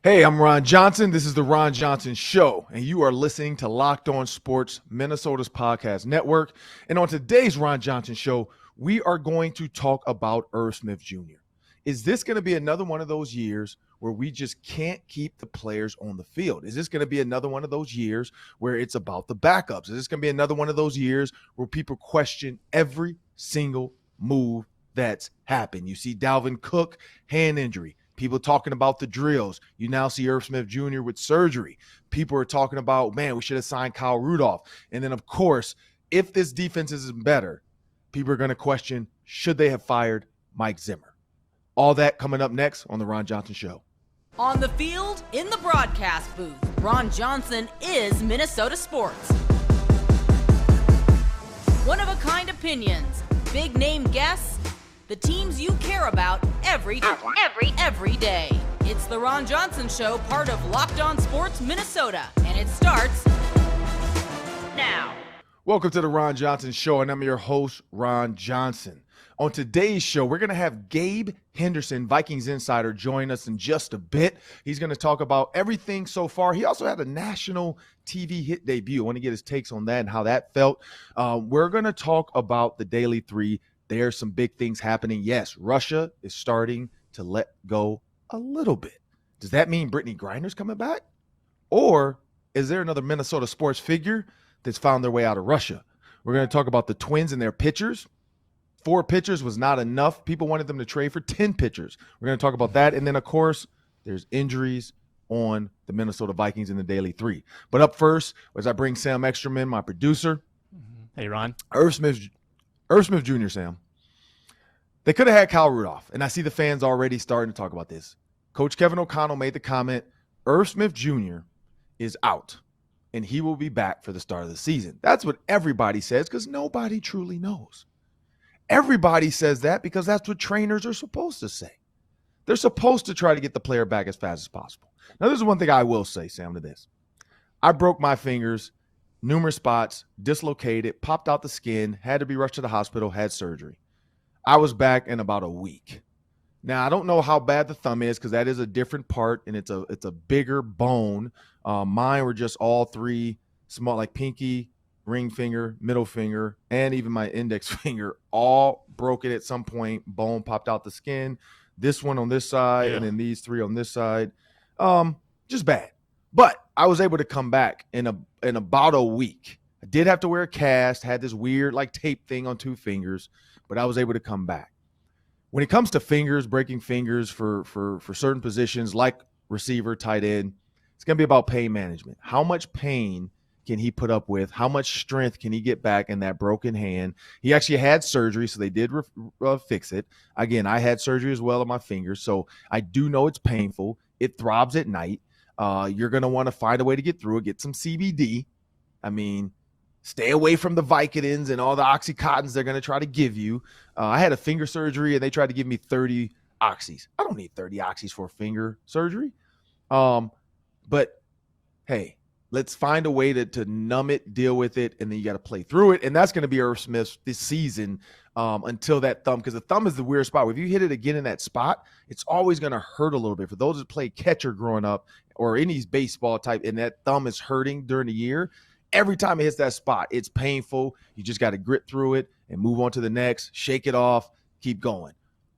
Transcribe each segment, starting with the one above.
Hey, I'm Ron Johnson. This is the Ron Johnson Show, and you are listening to Locked On Sports, Minnesota's podcast network. And on today's Ron Johnson Show, we are going to talk about Irv Smith Jr. Is this going to be another one of those years where we just can't keep the players on the field? Is this going to be another one of those years where it's about the backups? Is this going to be another one of those years where people question every single move that's happened? You see Dalvin Cook, hand injury. People talking about the drills. You now see Irv Smith Jr. with surgery. People are talking about, man, we should have signed Kyle Rudolph. And then, of course, if this defense isn't better, people are going to question, should they have fired Mike Zimmer? All that coming up next on The Ron Johnson Show. On the field, in the broadcast booth, Ron Johnson is Minnesota sports. One-of-a-kind opinions, big-name guests, the teams you care about every day. It's the Ron Johnson Show, part of Locked On Sports Minnesota, and it starts now. Welcome to the Ron Johnson Show, and I'm your host, Ron Johnson. On today's show, we're going to have Gabe Henderson, Vikings insider, join us in just a bit. He's going to talk about everything so far. He also had a national TV hit debut. I want to get his takes on that and how that felt. We're going to talk about the Daily Three. There's some big things happening. Yes, Russia is starting to let go a little bit. Does that mean Brittany Griner's coming back? Or is there another Minnesota sports figure that's found their way out of Russia? We're going to talk about the Twins and their pitchers. 4 pitchers was not enough. People wanted them to trade for 10 pitchers. We're going to talk about that. And then, of course, there's injuries on the Minnesota Vikings in the Daily Three. But up first, as I bring Sam Eksterman, my producer. Hey, Ron. Irv Smith Jr., Sam. They could have had Kyle Rudolph, and I see the fans already starting to talk about this. Coach Kevin O'Connell made the comment, Irv Smith Jr. is out, and he will be back for the start of the season. That's what everybody says because nobody truly knows. Everybody says that because that's what trainers are supposed to say. They're supposed to try to get the player back as fast as possible. Now, this is one thing I will say, Sam, to this. I broke my fingers, numerous spots, dislocated, popped out the skin, had to be rushed to the hospital, had surgery. I was back in about a week. Now, I don't know how bad the thumb is because that is a different part, and it's a bigger bone. Mine were just all 3 small, like pinky, ring finger, middle finger, and even my index finger, all broken at some point. Bone popped out the skin. This one on this side, and then these 3 on this side. Just bad. But I was able to come back in about a week. I did have to wear a cast, had this weird like tape thing on 2 fingers, but I was able to come back. When it comes to fingers, breaking fingers for certain positions like receiver, tight end, it's going to be about pain management. How much pain can he put up with? How much strength can he get back in that broken hand? He actually had surgery, so they did fix it. Again, I had surgery as well on my fingers, so I do know it's painful. It throbs at night. You're going to want to find a way to get through it, get some CBD. I mean, stay away from the Vicodins and all the Oxycontins they're going to try to give you. I had a finger surgery, and they tried to give me 30 oxys. I don't need 30 oxys for a finger surgery. But, hey, let's find a way to numb it, deal with it, and then you got to play through it. And that's going to be Irv Smith this season until that thumb, because the thumb is the weird spot. If you hit it again in that spot, it's always going to hurt a little bit. For those that played catcher growing up or any baseball type, and that thumb is hurting during the year, every time it hits that spot, it's painful. You just got to grit through it and move on to the next, shake it off, keep going.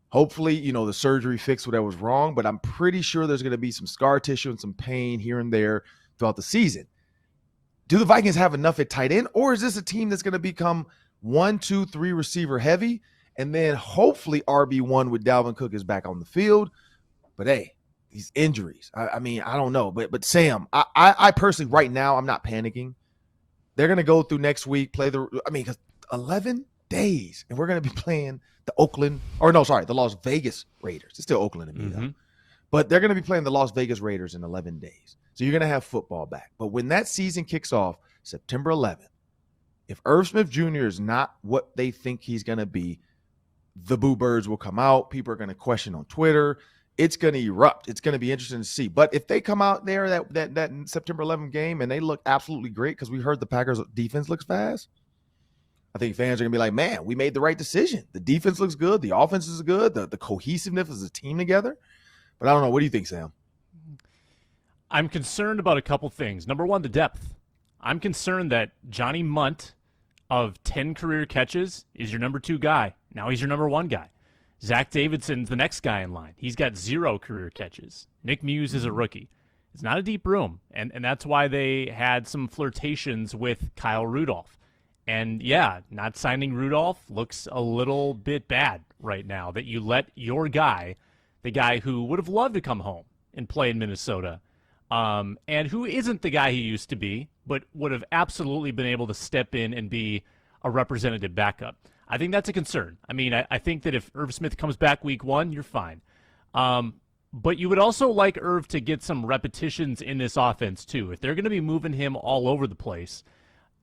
Hopefully, the surgery fixed what was wrong, but I'm pretty sure there's going to be some scar tissue and some pain here and there throughout the season. Do the Vikings have enough at tight end, or is this a team that's going to become 1, 2, 3 receiver heavy, and then hopefully RB1 with Dalvin Cook is back on the field? But hey, these injuries, I mean, I don't know. But Sam, I personally right now, I'm not panicking. They're going to go through next week, because 11 days, and we're going to be playing the Las Vegas Raiders. It's still Oakland to me, though. But they're going to be playing the Las Vegas Raiders in 11 days. So you're going to have football back. But when that season kicks off, September 11th, if Irv Smith Jr. is not what they think he's going to be, the boo birds will come out. People are going to question on Twitter. It's going to erupt. It's going to be interesting to see. But if they come out there that September 11th game and they look absolutely great, because we heard the Packers defense looks fast, I think fans are going to be like, man, we made the right decision. The defense looks good. The offense is good. The cohesiveness of the team together. But I don't know. What do you think, Sam? I'm concerned about a couple things. Number one, the depth. I'm concerned that Johnny Munt of 10 career catches is your number 2 guy. Now he's your number 1 guy. Zach Davidson's the next guy in line. He's got 0 career catches. Nick Muse is a rookie. It's not a deep room, and that's why they had some flirtations with Kyle Rudolph. And, yeah, not signing Rudolph looks a little bit bad right now, that you let your guy, the guy who would have loved to come home and play in Minnesota, and who isn't the guy he used to be, but would have absolutely been able to step in and be a representative backup. I think that's a concern. I mean, I think that if Irv Smith comes back week 1, you're fine. But you would also like Irv to get some repetitions in this offense, too. If they're going to be moving him all over the place,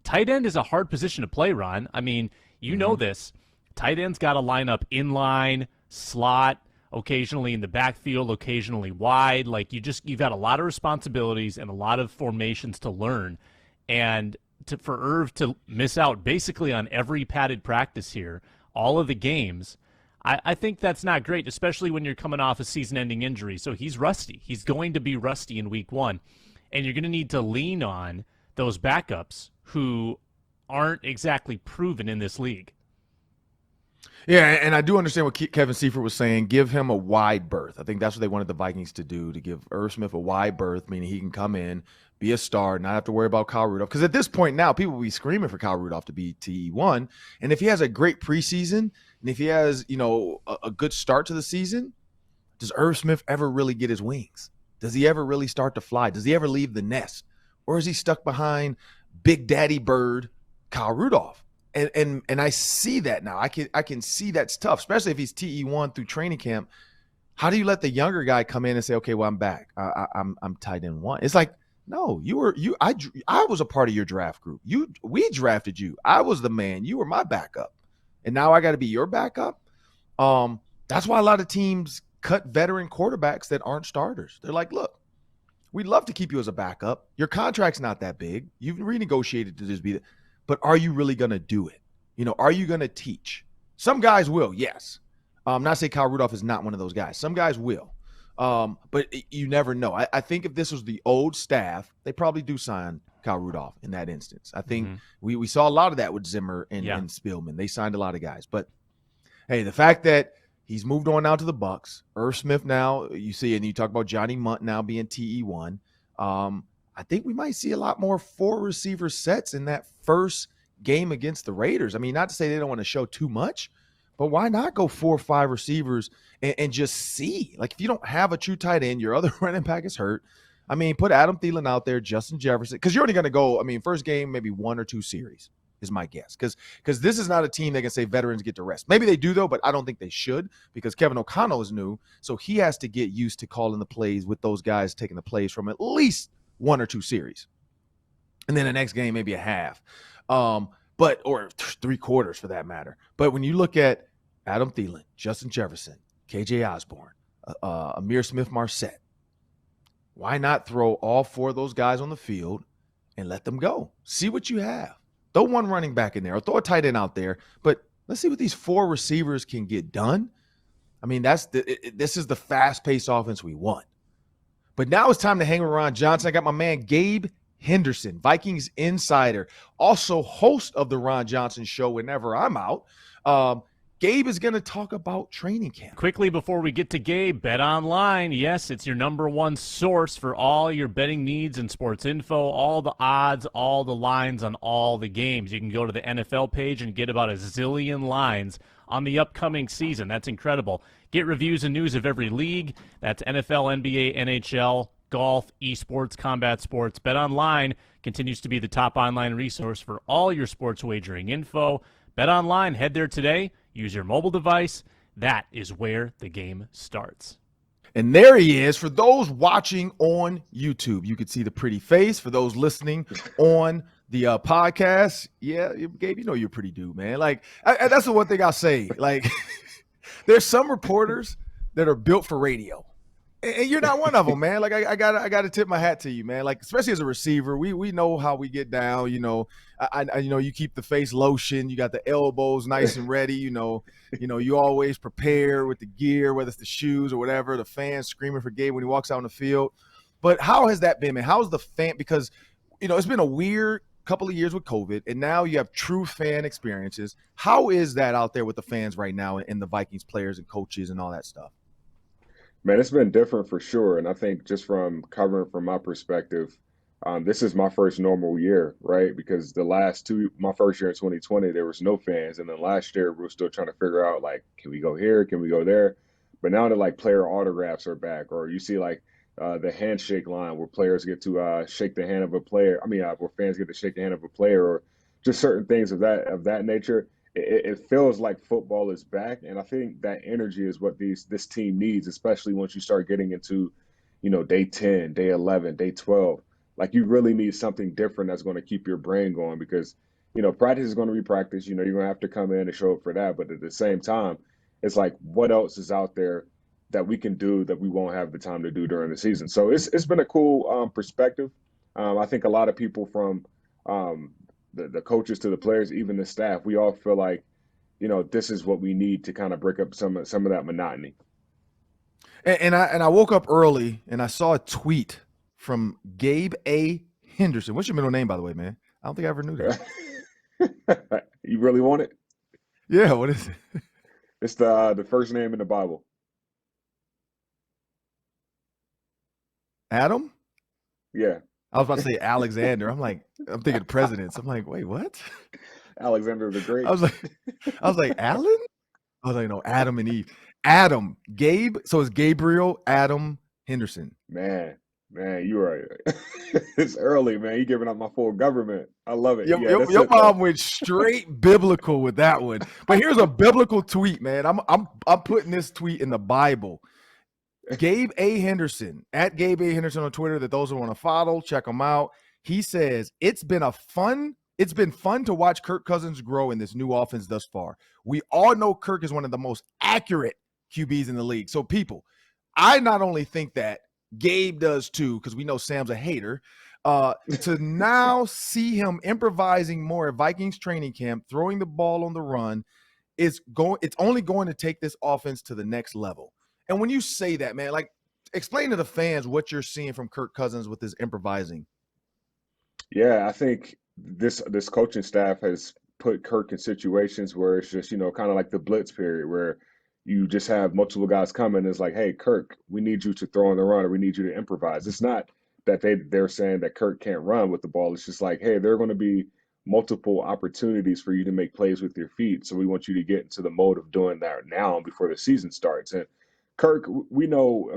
tight end is a hard position to play, Ron. I mean, you know this. Tight end's got to line up inline, slot, occasionally in the backfield, occasionally wide. Like, you've got a lot of responsibilities and a lot of formations to learn. And for Irv to miss out basically on every padded practice here, all of the games, I think that's not great, especially when you're coming off a season-ending injury. So he's rusty. He's going to be rusty in week 1. And you're going to need to lean on those backups who aren't exactly proven in this league. Yeah, and I do understand what Kevin Seifert was saying. Give him a wide berth. I think that's what they wanted the Vikings to do, to give Irv Smith a wide berth, meaning he can come in, be a star, not have to worry about Kyle Rudolph. Because at this point now, people will be screaming for Kyle Rudolph to be TE1. And if he has a great preseason, and if he has, a good start to the season, does Irv Smith ever really get his wings? Does he ever really start to fly? Does he ever leave the nest? Or is he stuck behind Big Daddy Bird, Kyle Rudolph? And I see that now. I can see that's tough, especially if he's TE1 through training camp. How do you let the younger guy come in and say, okay, well, I'm back. I'm tight end 1. It's like, no, I was a part of your draft group. We drafted you. I was the man. You were my backup. And now I got to be your backup. That's why a lot of teams cut veteran quarterbacks that aren't starters. They're like, look, we'd love to keep you as a backup. Your contract's not that big. You've renegotiated to just be that. But are you really going to do it? Are you going to teach? Some guys will, yes. Not say Kyle Rudolph is not one of those guys. Some guys will. But you never know. I think if this was the old staff, they probably do sign Kyle Rudolph in that instance. I think we saw a lot of that with Zimmer and Spielman. They signed a lot of guys. But, hey, the fact that he's moved on now to the Bucs, Irv Smith now, you see, and you talk about Johnny Munt now being TE1, I think we might see a lot more 4 receiver sets in that first game against the Raiders. I mean, not to say they don't want to show too much, but why not go 4 or 5 receivers and just see? Like, if you don't have a true tight end, your other running back is hurt. I mean, put Adam Thielen out there, Justin Jefferson, because you're only going to go, first game, maybe 1 or 2 series is my guess. Because this is not a team that can say veterans get to rest. Maybe they do, though, but I don't think they should, because Kevin O'Connell is new, so he has to get used to calling the plays with those guys taking the plays from at least 1 or 2 series. And then the next game, maybe a half. Or 3 quarters for that matter. But when you look at Adam Thielen, Justin Jefferson, KJ Osborne, Amir Smith-Marset, why not throw all 4 of those guys on the field and let them go? See what you have. Throw 1 running back in there or throw a tight end out there. But let's see what these 4 receivers can get done. I mean, this is the fast-paced offense we want. But now it's time to hang with Ron Johnson. I got my man Gabe Henderson, Vikings insider, also host of the Ron Johnson Show whenever I'm out. Gabe is going to talk about training camp. Quickly before we get to Gabe, Bet Online. Yes, it's your number 1 source for all your betting needs and sports info, all the odds, all the lines on all the games. You can go to the NFL page and get about a zillion lines on the upcoming season. That's incredible. Get reviews and news of every league. That's NFL, NBA, NHL, golf, esports, combat sports. Bet Online continues to be the top online resource for all your sports wagering info. Bet Online, head there today. Use your mobile device. That is where the game starts. And there he is. For those watching on YouTube, you could see the pretty face. For those listening on the podcast, yeah, Gabe, you're a pretty dude, man. Like, that's the one thing I'll say. Like, there's some reporters that are built for radio. And you're not one of them, man. Like, I gotta tip my hat to you, man. Like, especially as a receiver, we know how we get down. I you keep the face lotion, you got the elbows nice and ready. You always prepare with the gear, whether it's the shoes or whatever. The fans screaming for Gabe when he walks out on the field. But how has that been, man? How's the fan? Because, it's been a weird couple of years with COVID, and now you have true fan experiences. How is that out there with the fans right now and the Vikings players and coaches and all that stuff? Man, it's been different for sure. And I think just from covering from my perspective, this is my first normal year, right? Because my first year in 2020, there was no fans. And then last year, we were still trying to figure out, like, can we go here? Can we go there? But now that, like, player autographs are back, or you see, like, the handshake line where players get to shake the hand of a player. Where fans get to shake the hand of a player, or just certain things of that nature. It feels like football is back, and I think that energy is what this team needs, especially once you start getting into, day 10, day 11, day 12. Like, you really need something different that's going to keep your brain going, because, practice is going to be practice. You're going to have to come in and show up for that. But at the same time, it's like, what else is out there that we can do that we won't have the time to do during the season? So it's been a cool perspective. I think a lot of people from the coaches to the players, even the staff, we all feel like, this is what we need to kind of break up some of that monotony. And I woke up early and I saw a tweet from Gabe A. Henderson. What's your middle name, by the way, man? I don't think I ever knew that. You really want it? Yeah, what is it? It's the first name in the Bible. Adam? Yeah. I was about to say Alexander. I'm thinking presidents. I'm like, wait, what? Alexander the Great. I was like, Alan? I was like, no, Adam and Eve. Adam, Gabe. So it's Gabriel Adam Henderson. Man, you are. It's early, man. You giving up my full government. I love it. Your mom went straight biblical with that one. But here's a biblical tweet, man. I'm putting this tweet in the Bible. Gabe A. Henderson, at Gabe A. Henderson on Twitter, that those who want to follow, check him out. He says, it's been fun to watch Kirk Cousins grow in this new offense thus far. We all know Kirk is one of the most accurate QBs in the league. So people, I not only think that, Gabe does too, because we know Sam's a hater, to now see him improvising more at Vikings training camp, throwing the ball on the run, it's only going to take this offense to the next level. And when you say that, man, like, explain to the fans what you're seeing from Kirk Cousins with his improvising. Yeah, I think this coaching staff has put Kirk in situations where it's just, kind of like the blitz period, where you just have multiple guys coming. It's like, hey, Kirk, we need you to throw on the run, or we need you to improvise. It's not that they're saying that Kirk can't run with the ball. It's just like, hey, there are going to be multiple opportunities for you to make plays with your feet. So we want you to get into the mode of doing that now before the season starts. And Kirk, we know,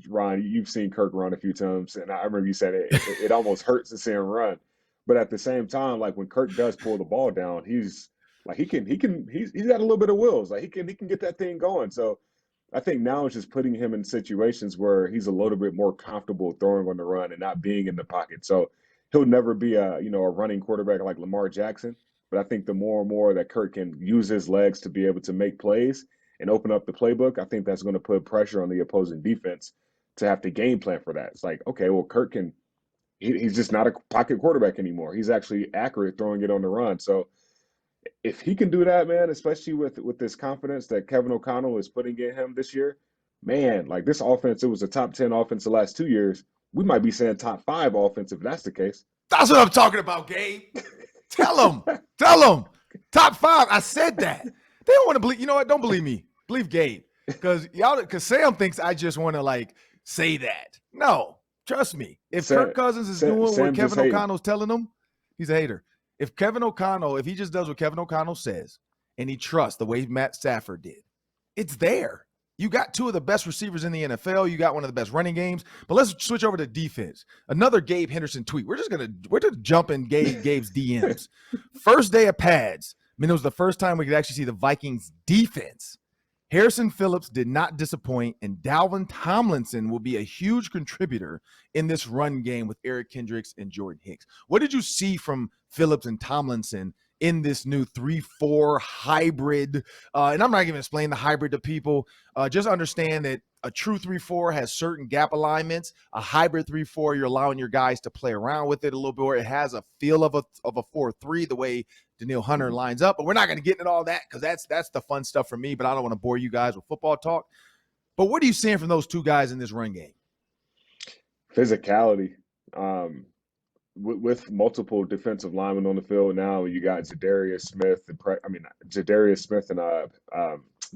Ron, you've seen Kirk run a few times, and I remember you said it almost hurts to see him run. But at the same time, like, when Kirk does pull the ball down, he's got a little bit of wheels. Like, he can get that thing going. So I think now it's just putting him in situations where he's a little bit more comfortable throwing on the run and not being in the pocket. So he'll never be a running quarterback like Lamar Jackson. But I think the more and more that Kirk can use his legs to be able to make plays and open up the playbook, I think that's going to put pressure on the opposing defense to have to game plan for that. It's like, okay, well, Kirk he's just not a pocket quarterback anymore. He's actually accurate throwing it on the run. So if he can do that, man, especially with this confidence that Kevin O'Connell is putting in him this year, man, like, this offense, it was a top 10 offense the last 2 years. We might be saying top 5 offense if that's the case. That's what I'm talking about, Gabe. Tell him. Top 5. I said that. They don't want to believe. You know what? Don't believe me. Believe Gabe. Because Sam thinks I just want to, like, say that. No, trust me. If Kirk Cousins is doing what Kevin O'Connell's telling him, he's a hater. If he just does what Kevin O'Connell says, and he trusts the way Matt Stafford did, it's there. You got 2 of the best receivers in the NFL. You got one of the best running games. But let's switch over to defense. Another Gabe Henderson tweet. We're just jumping Gabe's DMs. First day of pads. It was the first time we could actually see the Vikings defense. Harrison Phillips did not disappoint, and Dalvin Tomlinson will be a huge contributor in this run game with Eric Kendricks and Jordan Hicks. What did you see from Phillips and Tomlinson in this new 3-4 hybrid? And I'm not going to explain the hybrid to people. Just understand that a true 3-4 has certain gap alignments. A hybrid 3-4, you're allowing your guys to play around with it a little bit, where it has a feel of a 4-3, the way Daniil Hunter lines up. But we're not going to get into all that, because that's the fun stuff for me, but I don't want to bore you guys with football talk. But what are you seeing from those 2 guys in this run game? Physicality. With multiple defensive linemen on the field now, you got Za'Darius Smith and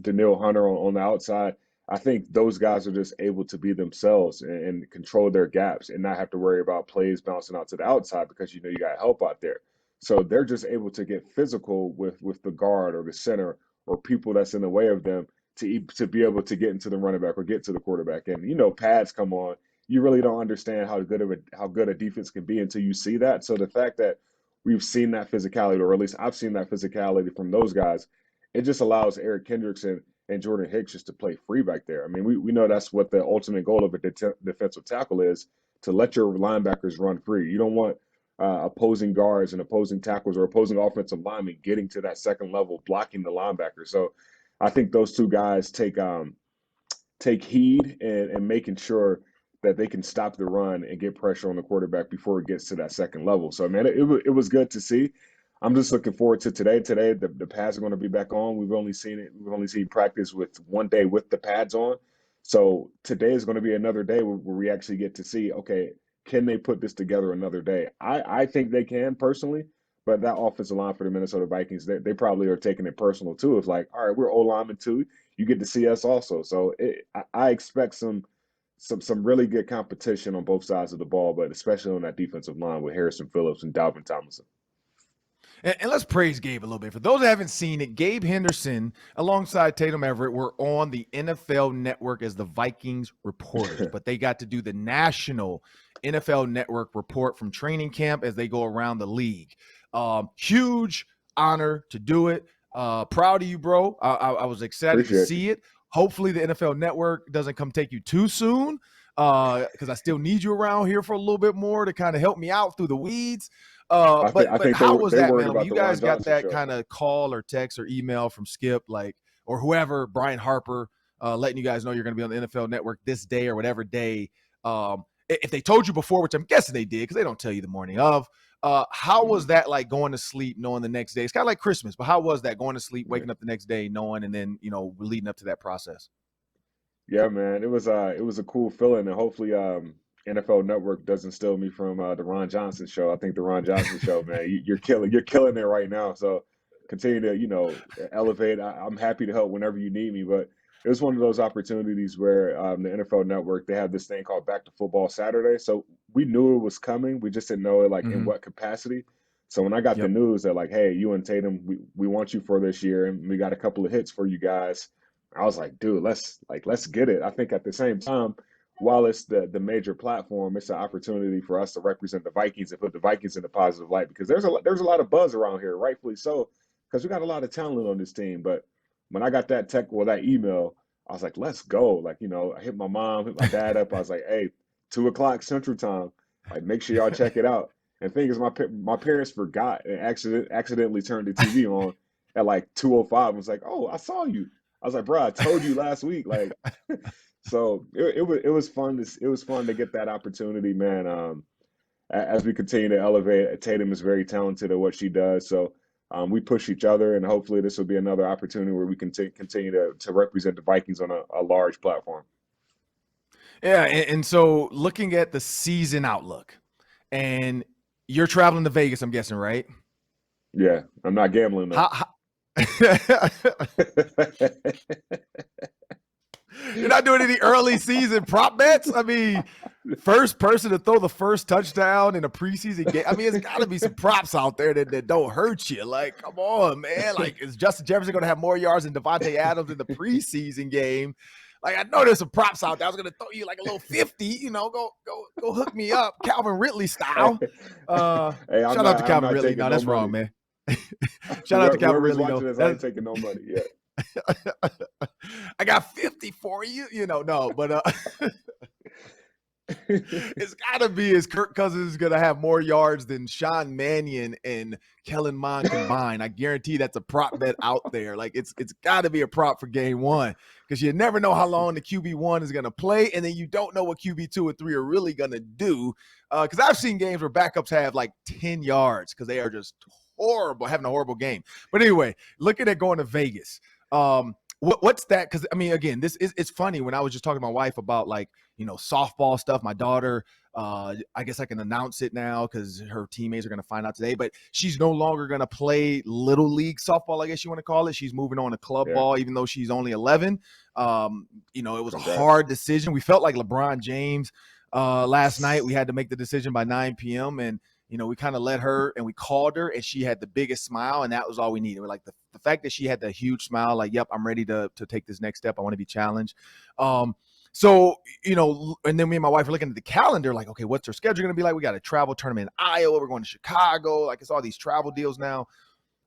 Daniil Hunter on the outside. I think those guys are just able to be themselves and control their gaps and not have to worry about plays bouncing out to the outside because you got help out there. So they're just able to get physical with the guard or the center or people that's in the way of them to be able to get into the running back or get to the quarterback. And pads come on, you really don't understand how good a defense can be until you see that. So the fact that we've seen that physicality, or at least I've seen that physicality from those guys, it just allows Eric Kendricks and Jordan Hicks just to play free back there. I mean, we know that's what the ultimate goal of a defensive tackle is, to let your linebackers run free. You don't want opposing guards and opposing tackles or opposing offensive linemen getting to that second level, blocking the linebacker. So I think those two guys take heed and making sure that they can stop the run and get pressure on the quarterback before it gets to that second level. So, man, it was good to see. I'm just looking forward to today. Today, the pads are going to be back on. We've only seen practice with one day with the pads on. So today is going to be another day where we actually get to see, okay, can they put this together another day? I think they can personally, but that offensive line for the Minnesota Vikings, they probably are taking it personal too. It's like, all right, we're O-linemen too. You get to see us also. So I expect some really good competition on both sides of the ball, but especially on that defensive line with Harrison Phillips and Dalvin Tomlinson. And let's praise Gabe a little bit. For those that haven't seen it, Gabe Henderson alongside Tatum Everett were on the NFL Network as the Vikings reporters, but they got to do the national NFL Network report from training camp as they go around the league. Huge honor to do it. Proud of you, bro. I was excited to see it. Hopefully the NFL Network doesn't come take you too soon, because I still need you around here for a little bit more to kind of help me out through the weeds. But how was that, man? You guys got that kind of call or text or email from Skip, or whoever, Brian Harper, letting you guys know you're going to be on the NFL Network this day or whatever day. If they told you before, which I'm guessing they did because they don't tell you the morning of, how was that like going to sleep knowing the next day? It's kind of like Christmas, but how was that going to sleep, waking up the next day knowing, and then, leading up to that process? Yeah, man, it was a cool feeling, and hopefully NFL Network doesn't steal me from the Ron Johnson show. I think the Ron Johnson show, man, you're killing it right now. So continue to, elevate. I'm happy to help whenever you need me. But it was one of those opportunities where the NFL Network, they have this thing called Back to Football Saturday. So we knew it was coming. We just didn't know it in what capacity. So when I got the news that hey, you and Tatum, we want you for this year, and we got a couple of hits for you guys, I was like, dude, let's get it. I think at the same time, while it's the major platform, it's an opportunity for us to represent the Vikings and put the Vikings in a positive light, because there's a lot of buzz around here, rightfully so, because we got a lot of talent on this team. But when I got that email, I was like, let's go. I hit my mom, hit my dad up. I was like, hey, 2:00 Central Time, make sure y'all check it out. And the thing is, my parents forgot and accidentally turned the TV on at 2:05. I was like, oh, I saw you. I was like, bro, I told you last week. So it was fun. It was fun to get that opportunity, man. As we continue to elevate, Tatum is very talented at what she does. So we push each other, and hopefully this will be another opportunity where we can continue to represent the Vikings on a large platform. Yeah, and so looking at the season outlook, and you're traveling to Vegas, I'm guessing, right? Yeah, I'm not gambling though. You're not doing any early season prop bets? I mean, first person to throw the first touchdown in a preseason game. I mean, it's got to be some props out there that don't hurt you. Come on, man. Is Justin Jefferson going to have more yards than Devontae Adams in the preseason game? I know there's some props out there. I was going to throw you a little 50, go hook me up, Calvin Ridley style. Hey, shout out to Calvin Ridley. No, that's wrong, man. Shout out to Calvin Ridley. I ain't taking no money yet. I got 50 for you, no, but it's got to be as Kirk Cousins is going to have more yards than Sean Mannion and Kellen Mond combined. I guarantee that's a prop bet out there. It's got to be a prop for game one, because you never know how long the QB1 is going to play, and then you don't know what QB2 or 3 are really going to do, because I've seen games where backups have 10 yards because they are just horrible, having a horrible game. But anyway, looking at going to Vegas, what's that? Because I mean, again, it's funny. When I was just talking to my wife about softball stuff, my daughter I guess I can announce it now because her teammates are going to find out today. But she's no longer going to play little league softball, I guess you want to call it. She's moving on to club ball, even though she's only 11. It was a hard decision. We felt like LeBron James last night. We had to make the decision by 9 p.m. and we kind of let her, and we called her, and she had the biggest smile, and that was all we needed. We're like the fact that she had the huge smile, like, yep, I'm ready to take this next step. I want to be challenged. So, and then me and my wife are looking at the calendar, like, okay, what's her schedule going to be like? We got a travel tournament in Iowa. We're going to Chicago. Like, it's all these travel deals now.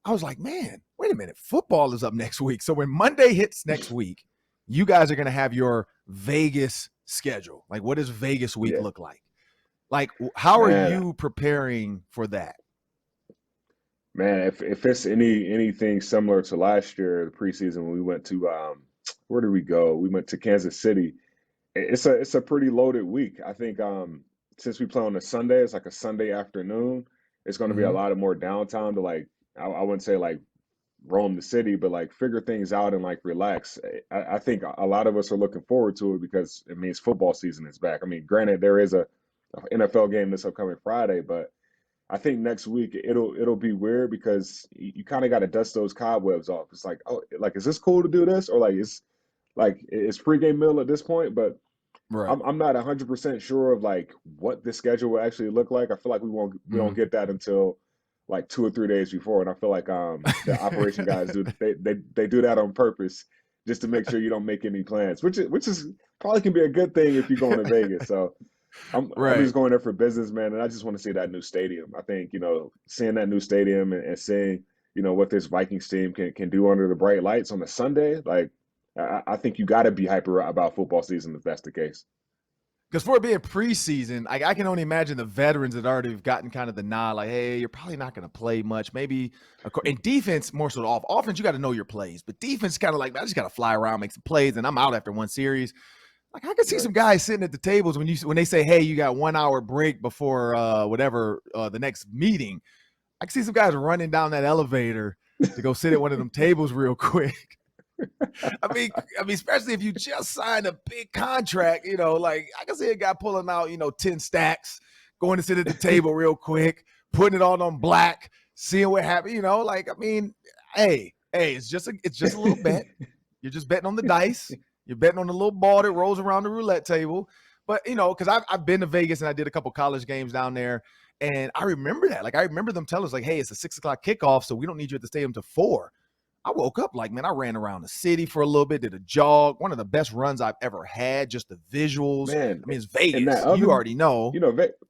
I was like, man, wait a minute. Football is up next week. So when Monday hits next week, you guys are going to have your Vegas schedule. Like, what does Vegas week look like? Like, how are you preparing for that? Man, if it's anything similar to last year, the preseason, when we went to where did we go? We went to Kansas City. It's a pretty loaded week. I think since we play on a Sunday, it's like a Sunday afternoon. It's going to be a lot of more downtime to, like, I wouldn't say like roam the city, but like figure things out and like relax. I think a lot of us are looking forward to it because it means football season is back. I mean, granted, there is a NFL game this upcoming Friday, but I think next week it'll be weird because you kind of got to dust those cobwebs off. It's like, oh, like, is this cool to do this, or like it's pregame meal at this point? But I'm not 100% sure of like what the schedule will actually look like. I feel like we don't get that until like 2 or 3 days before, and I feel like the operation guys they do that on purpose just to make sure you don't make any plans, which is probably can be a good thing if you're going to Vegas. So. I'm just going there for business, man, and I just want to see that new stadium. I think, seeing that new stadium and seeing, what this Vikings team can do under the bright lights on a Sunday, like, I think you got to be hyper about football season if that's the case. Because for it being preseason, I can only imagine the veterans that already have gotten kind of the nod, like, hey, you're probably not going to play much. Maybe in defense, more so off. Offense, you got to know your plays. But defense, kind of like, I just got to fly around, make some plays, and I'm out after one series. Like, I can see some guys sitting at the tables when they say, hey, you got 1 hour break before the next meeting. I can see some guys running down that elevator to go sit at one of them tables real quick. I mean, especially if you just signed a big contract, like, I can see a guy pulling out, 10 stacks, going to sit at the table real quick, putting it all on black, seeing what happens, like, I mean, hey, it's just a little bet. You're just betting on the dice. You're betting on the little ball that rolls around the roulette table. But, because I've been to Vegas and I did a couple college games down there. And I remember that. Like, I remember them telling us, like, hey, it's a 6 o'clock kickoff, so we don't need you at the stadium till 4. I woke up like, man, I ran around the city for a little bit, did a jog. One of the best runs I've ever had, just the visuals. Man, I mean, it's Vegas. You already know.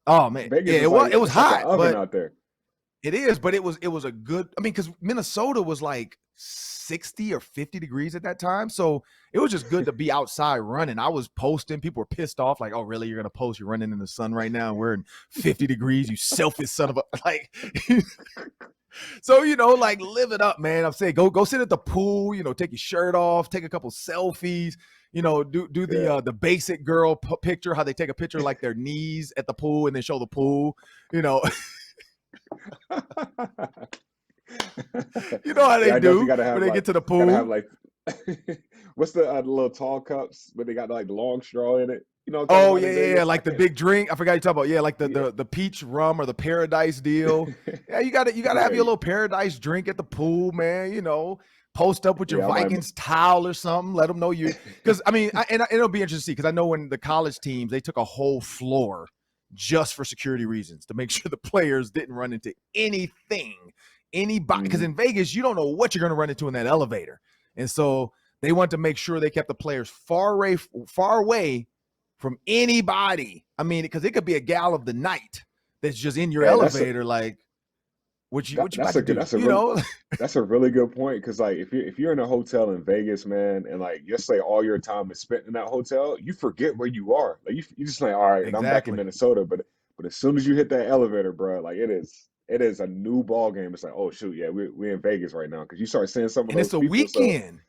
Oh, man. Vegas it was hot. But out there. It is, but it was a good, because Minnesota was like 60 or 50 degrees at that time. So it was just good to be outside running. I was posting. People were pissed off, like, oh, really? You're going to post? You're running in the sun right now. We're in 50 degrees. You selfish son of a, like. So, like, live it up, man. I'm saying go sit at the pool, take your shirt off, take a couple selfies, do the basic girl picture, how they take a picture like their knees at the pool and then show the pool, how they do when they get to the pool. Have, like, what's the little tall cups, but they got like the long straw in it. Oh yeah, like the big drink. I forgot you talking about. Yeah, like the peach rum or the paradise deal. Yeah, you gotta have your little paradise drink at the pool, man. Post up with your Vikings towel or something. Let them know you. Because it'll be interesting to see. Because I know when the college teams, they took a whole floor just for security reasons to make sure the players didn't run into anybody. Because in Vegas, you don't know what you're going to run into in that elevator, and so they want to make sure they kept the players far away from anybody. I mean, because it could be a gal of the night that's just in your elevator, like, what you about to do? That's a really good point, because like if you're in a hotel in Vegas, man, and like just say all your time is spent in that hotel, you forget where you are. Like you just like, all right, and I'm back in Minnesota, but as soon as you hit that elevator, bro, like it is a new ball game. It's like, oh shoot, yeah, we're in Vegas right now, because you start seeing some of those people. And it's a weekend.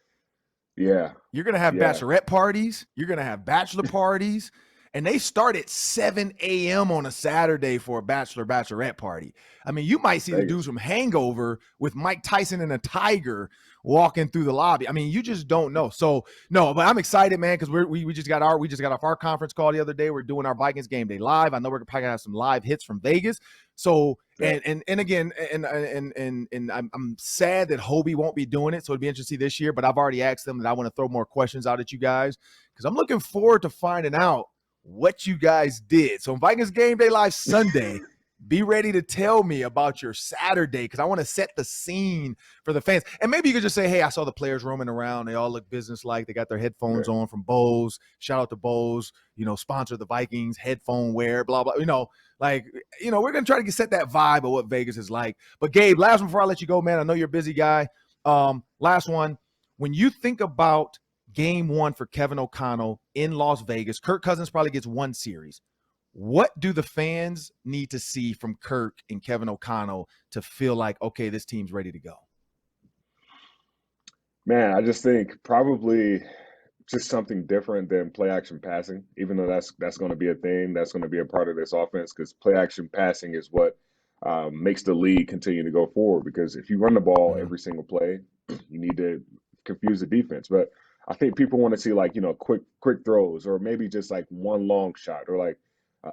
Yeah. You're going to have bachelorette parties. You're going to have bachelor parties. and they start at 7 a.m. on a Saturday for a bachelorette party. I mean, you might see the dudes from Hangover with Mike Tyson and a tiger walking through the lobby. I mean, you just don't know. So no, but I'm excited, man, because we just got off our conference call the other day. We're doing our Vikings game day live. I know we're probably gonna have some live hits from Vegas. So and again, I'm sad that Hobie won't be doing it. So it'd be interesting to see this year. But I've already asked them that I want to throw more questions out at you guys because I'm looking forward to finding out what you guys did. So Vikings game day live Sunday. Be ready to tell me about your Saturday because I want to set the scene for the fans. And maybe you could just say, hey, I saw the players roaming around. They all look business-like. They got their headphones on from Bose. Shout out to Bose, sponsor the Vikings, headphone wear, blah, blah. We're going to try to set that vibe of what Vegas is like. But, Gabe, last one before I let you go, man. I know you're a busy guy. Last one. When you think about game one for Kevin O'Connell in Las Vegas, Kirk Cousins probably gets one series. What do the fans need to see from Kirk and Kevin O'Connell to feel like, okay, this team's ready to go? Man, I just think probably just something different than play action passing, even though that's going to be a thing. That's going to be a part of this offense because play action passing is what makes the league continue to go forward. Because if you run the ball every single play, you need to confuse the defense. But I think people want to see quick throws or maybe just like one long shot or like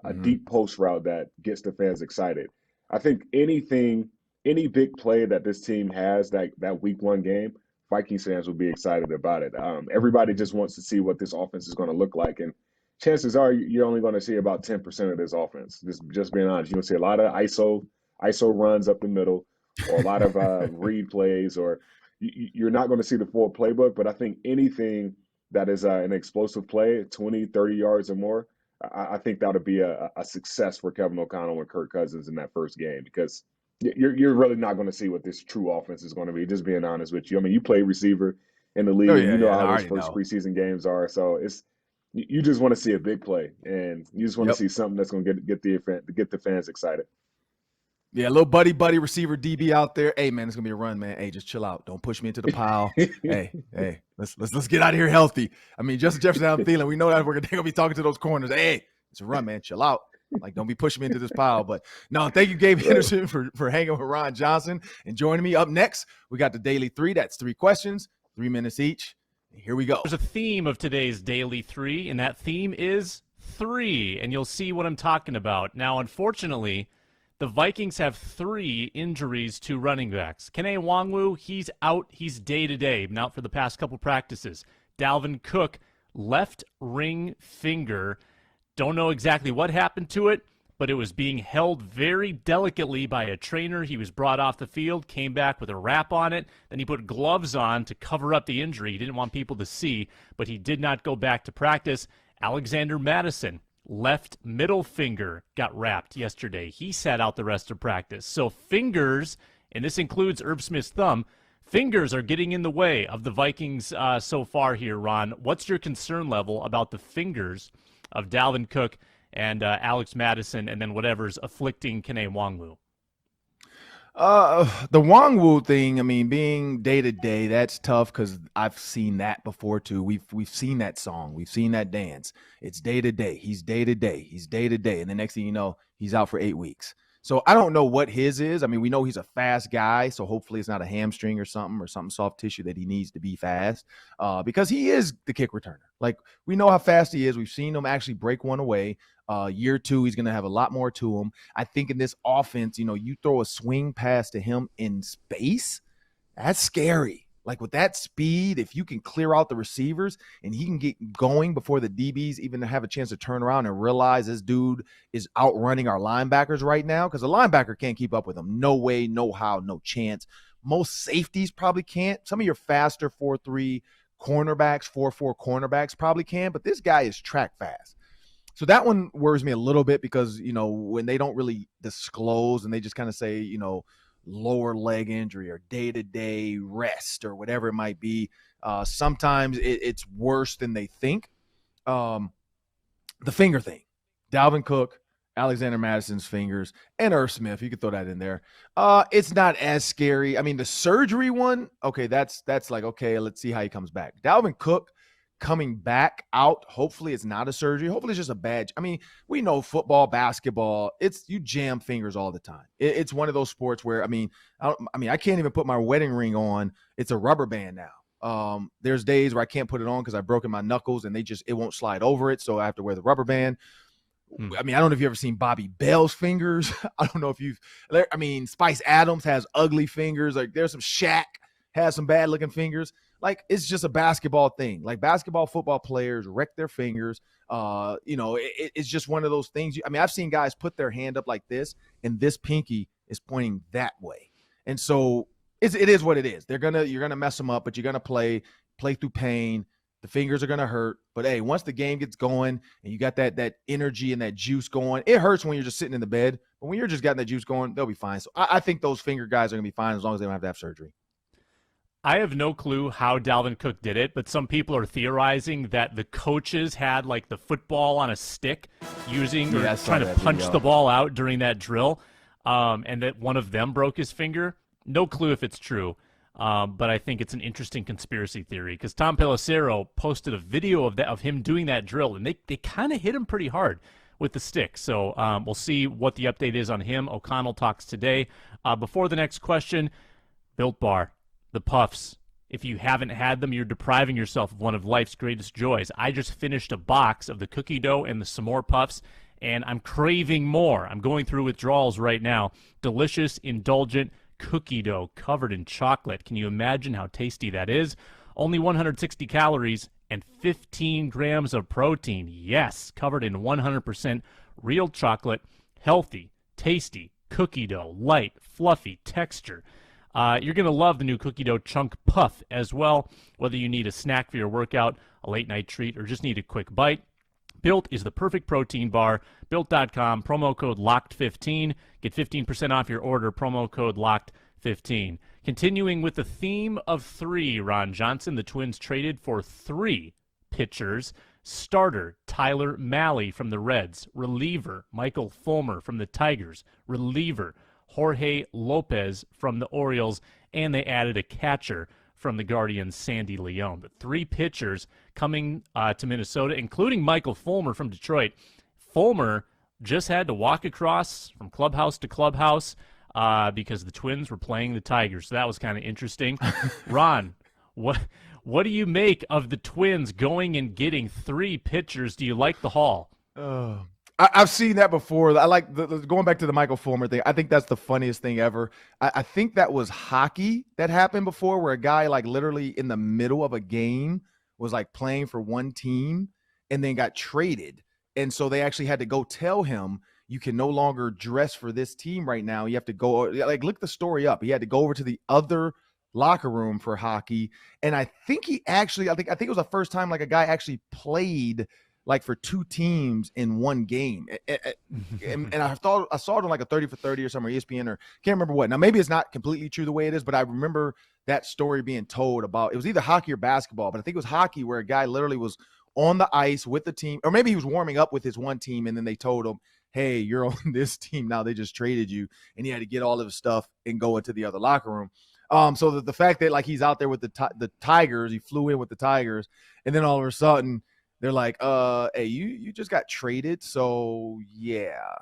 a deep post route that gets the fans excited. I think any big play that this team has that week one game, Vikings fans will be excited about it. Everybody just wants to see what this offense is going to look like. And chances are you're only going to see about 10% of this offense. Just being honest, you'll see a lot of ISO runs up the middle or a lot of read plays, or you're not going to see the full playbook. But I think anything that is an explosive play, 20, 30 yards or more, I think that would be a success for Kevin O'Connell and Kirk Cousins in that first game because you're really not going to see what this true offense is going to be, just being honest with you. I mean, you play receiver in the league. How those first preseason games are. So you just want to see a big play, and you just want to see something that's going to get the fans excited. Yeah, a little buddy receiver DB out there. Hey, man, it's going to be a run, man. Hey, just chill out. Don't push me into the pile. hey, let's get out of here healthy. I mean, Justin Jefferson, I'm feeling. We know that they're going to be talking to those corners. Hey, it's a run, man. Chill out. Like, don't be pushing me into this pile. But, no, thank you, Gabe Henderson, for hanging with Ron Johnson and joining me. Up next, we got the Daily 3. That's 3 questions, 3 minutes each. Here we go. There's a theme of today's Daily 3, and that theme is 3, and you'll see what I'm talking about. Now, unfortunately, the Vikings have 3 injuries to running backs. Kene Nwangwu, he's out. He's day-to-day, been out for the past couple practices. Dalvin Cook, left ring finger. Don't know exactly what happened to it, but it was being held very delicately by a trainer. He was brought off the field, came back with a wrap on it. Then he put gloves on to cover up the injury. He didn't want people to see, but he did not go back to practice. Alexander Mattison, left middle finger, got wrapped yesterday. He sat out the rest of practice. So fingers, and this includes Irv Smith's thumb, fingers are getting in the way of the Vikings so far here, Ron. What's your concern level about the fingers of Dalvin Cook and Alex Mattison, and then whatever's afflicting Kene Nwangwu? The Nwangwu thing, I mean, being day-to-day, that's tough because I've seen that before too. We've seen that song. We've seen that dance. It's day-to-day. He's day-to-day. He's day-to-day. And the next thing you know, he's out for 8 weeks. So I don't know what his is. I mean, we know he's a fast guy, so hopefully it's not a hamstring or something soft tissue that he needs to be fast because he is the kick returner. Like, we know how fast he is. We've seen him actually break one away. Year 2, he's going to have a lot more to him. I think in this offense, you throw a swing pass to him in space, that's scary. Like, with that speed, if you can clear out the receivers and he can get going before the DBs even have a chance to turn around and realize this dude is outrunning our linebackers right now, because a linebacker can't keep up with him. No way, no how, no chance. Most safeties probably can't. Some of your faster 4-3 cornerbacks, 4-4 cornerbacks probably can, but this guy is track fast. So that one worries me a little bit because, when they don't really disclose and they just kind of say, lower leg injury or day-to-day rest or whatever it might be, sometimes it's worse than they think. The finger thing, Dalvin Cook, Alexander Madison's fingers, and Irv Smith, you could throw that in there. It's not as scary. I mean, the surgery one, okay, that's like, okay, let's see how he comes back. Dalvin Cook coming back out, hopefully it's not a surgery. Hopefully it's just a bad. I mean, we know football, basketball, you jam fingers all the time. It's one of those sports where, I can't even put my wedding ring on. It's a rubber band now. There's days where I can't put it on because I've broken my knuckles and it won't slide over it. So I have to wear the rubber band. I mean, I don't know if you've ever seen Bobby Bell's fingers. I don't know if Spice Adams has ugly fingers. Like there's some Shaq has some bad looking fingers. Like it's just a basketball thing. Like basketball, football players wreck their fingers. It's just one of those things. I've seen guys put their hand up like this and this pinky is pointing that way. And so it is what it is. You're going to mess them up, but you're going to play through pain. The fingers are going to hurt. But, hey, once the game gets going and you got that energy and that juice going, it hurts when you're just sitting in the bed. But when you're just getting that juice going, they'll be fine. So I think those finger guys are going to be fine as long as they don't have to have surgery. I have no clue how Dalvin Cook did it, but some people are theorizing that the coaches had, like, the football on a stick trying to punch the ball out during that drill, and that one of them broke his finger. No clue if it's true. But I think it's an interesting conspiracy theory because Tom Pelissero posted a video of him doing that drill, and they kind of hit him pretty hard with the stick. So we'll see what the update is on him. O'Connell talks today. Before the next question, Built Bar, the Puffs. If you haven't had them, you're depriving yourself of one of life's greatest joys. I just finished a box of the cookie dough and the s'more puffs, and I'm craving more. I'm going through withdrawals right now. Delicious, indulgent cookie dough covered in chocolate. Can you imagine how tasty that is? Only 160 calories and 15 grams of protein. Yes, covered in 100% real chocolate. Healthy, tasty cookie dough, light, fluffy texture. You're going to love the new cookie dough chunk puff as well, whether you need a snack for your workout, a late night treat, or just need a quick bite. Built is the perfect protein bar. Built.com, promo code LOCKED15. Get 15% off your order, promo code LOCKED15. Continuing with the theme of three, Ron Johnson, the Twins traded for three pitchers. Starter, Tyler Mahle from the Reds. Reliever, Michael Fulmer from the Tigers. Reliever, Jorge Lopez from the Orioles. And they added a catcher from the Guardians, Sandy Leone. The three pitchers coming to Minnesota, including Michael Fulmer from Detroit. Fulmer just had to walk across from clubhouse to clubhouse because the Twins were playing the Tigers. So that was kind of interesting. Ron, what do you make of the Twins going and getting three pitchers? Do you like the haul? I've seen that before. I like going back to the Michael Fulmer thing. I think that's the funniest thing ever. I think that was hockey that happened before where a guy like literally in the middle of a game was like playing for one team and then got traded. And so they actually had to go tell him, you can no longer dress for this team right now. You have to go, like, look the story up. He had to go over to the other locker room for hockey. And I think I think it was the first time like a guy actually played like for two teams in one game. And I saw it on like a 30 for 30 or something, or ESPN, or can't remember what. Now, maybe it's not completely true the way it is, but I remember that story being told about, it was either hockey or basketball, but I think it was hockey where a guy literally was on the ice with the team, or maybe he was warming up with his one team. And then they told him, hey, you're on this team now. They just traded you. And he had to get all of his stuff and go into the other locker room. So the fact that like he's out there with the Tigers, he flew in with the Tigers, and then all of a sudden they're like, hey, you just got traded. So yeah.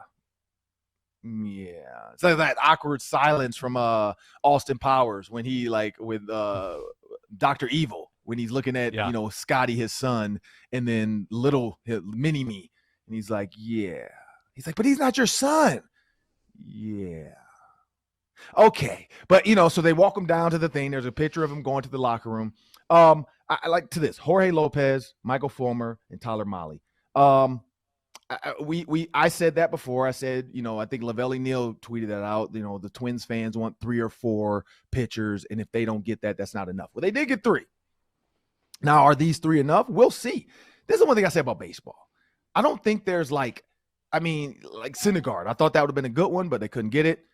It's like that awkward silence from Austin Powers when he like with Dr. Evil, when he's looking at, Scotty, his son, and then little mini me. And he's like, yeah. He's like, but he's not your son. Yeah. Okay. But, so they walk him down to the thing. There's a picture of him going to the locker room. I like to this Jorge Lopez, Michael Fulmer, and Tyler Mahle. I said that before. I said, I think Lavelli Neal tweeted that out. The Twins fans want 3 or 4 pitchers, and if they don't get that, that's not enough. Well, they did get 3. Now, are these 3 enough? We'll see. This is one thing I say about baseball. I don't think there's like Syndergaard. I thought that would have been a good one, but they couldn't get it.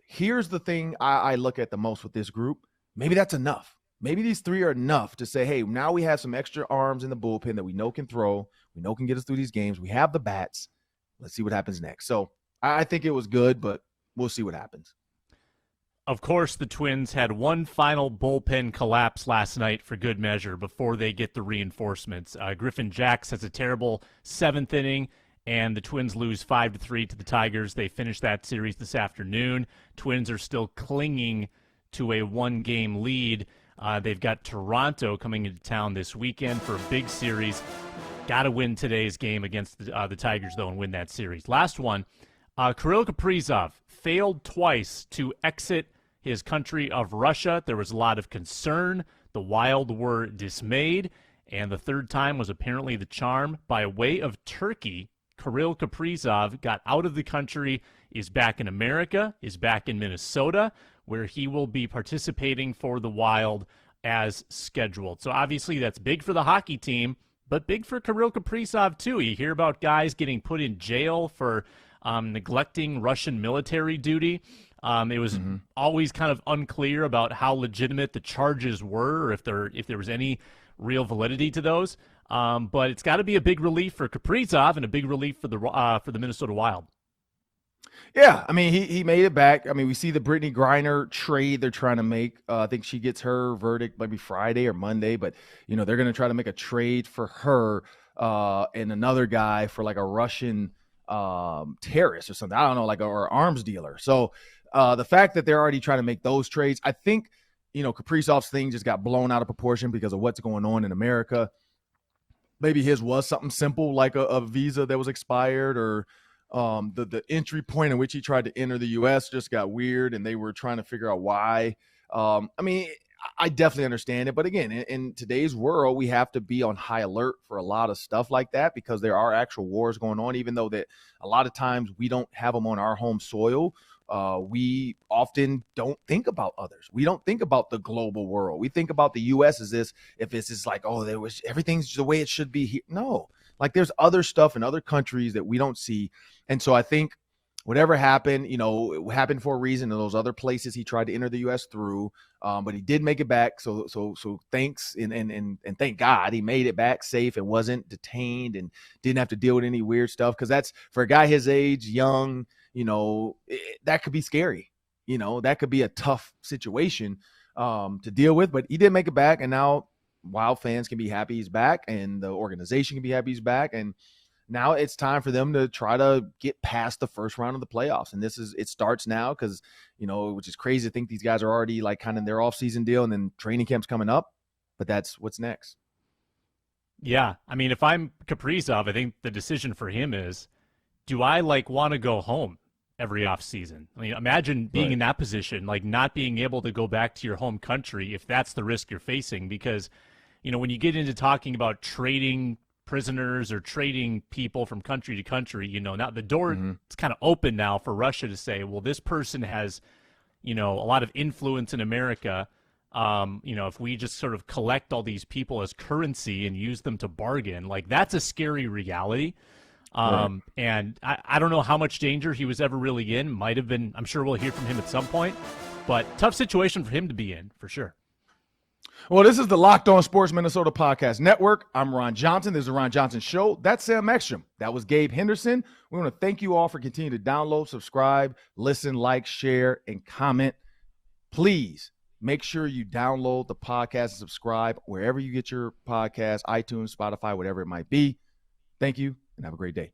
Here's the thing I look at the most with this group. Maybe that's enough. Maybe these 3 are enough to say, hey, now we have some extra arms in the bullpen that we know can throw. We know can get us through these games. We have the bats. Let's see what happens next. So I think it was good, but we'll see what happens. Of course, the Twins had one final bullpen collapse last night for good measure before they get the reinforcements. Griffin Jacks has a terrible seventh inning, and the Twins lose 5-3 to the Tigers. They finish that series this afternoon. Twins are still clinging to a one-game lead. They've got Toronto coming into town this weekend for a big series. Got to win today's game against the Tigers, though, and win that series. Last one, Kirill Kaprizov failed twice to exit his country of Russia. There was a lot of concern. The Wild were dismayed, and the third time was apparently the charm. By way of Turkey, Kirill Kaprizov got out of the country, is back in America, is back in Minnesota, where he will be participating for the Wild as scheduled. So obviously that's big for the hockey team, but big for Kirill Kaprizov too. You hear about guys getting put in jail for neglecting Russian military duty. It was always kind of unclear about how legitimate the charges were, or if there was any real validity to those. But it's got to be a big relief for Kaprizov and a big relief for the Minnesota Wild. Yeah, I mean, he made it back. I mean, we see the Brittany Griner trade they're trying to make. I think she gets her verdict maybe Friday or Monday, but they're going to try to make a trade for her and another guy for like a Russian terrorist or something. I don't know, like or arms dealer. So the fact that they're already trying to make those trades, I think Kaprizov's thing just got blown out of proportion because of what's going on in America. Maybe his was something simple like a visa that was expired, or the entry point in which he tried to enter the U.S. just got weird, and they were trying to figure out why. I mean, I definitely understand it, but again, in today's world, we have to be on high alert for a lot of stuff like that because there are actual wars going on, even though that a lot of times we don't have them on our home soil. We often don't think about others. We don't think about the global world. We think about the U.S. as if it's just like, oh, everything's the way it should be here. No, like there's other stuff in other countries that we don't see. And so I think whatever happened, it happened for a reason in those other places he tried to enter the U.S. through, but he did make it back. So thanks and thank God he made it back safe and wasn't detained and didn't have to deal with any weird stuff. Because that's for a guy his age, young, that could be scary. That could be a tough situation to deal with. But he did make it back, and now Wild fans can be happy he's back, and the organization can be happy he's back, and now it's time for them to try to get past the first round of the playoffs. And it starts now because, which is crazy to think these guys are already like kind of in their off-season deal and then training camp's coming up. But that's what's next. Yeah. I mean, if I'm Kaprizov, I think the decision for him is, do I want to go home every offseason? I mean, imagine being in that position, like not being able to go back to your home country if that's the risk you're facing. Because, when you get into talking about trading prisoners or trading people from country to country, now the door it's kind of open now for Russia to say, well, this person has, a lot of influence in America. If we just sort of collect all these people as currency and use them to bargain, like that's a scary reality. And I don't know how much danger he was ever really in. Might have been, I'm sure we'll hear from him at some point, but tough situation for him to be in for sure. Well, this is the Locked On Sports Minnesota Podcast Network. I'm Ron Johnson. This is the Ron Johnson Show. That's Sam Ekstrom. That was Gabe Henderson. We want to thank you all for continuing to download, subscribe, listen, like, share, and comment. Please make sure you download the podcast and subscribe wherever you get your podcast, iTunes, Spotify, whatever it might be. Thank you, and have a great day.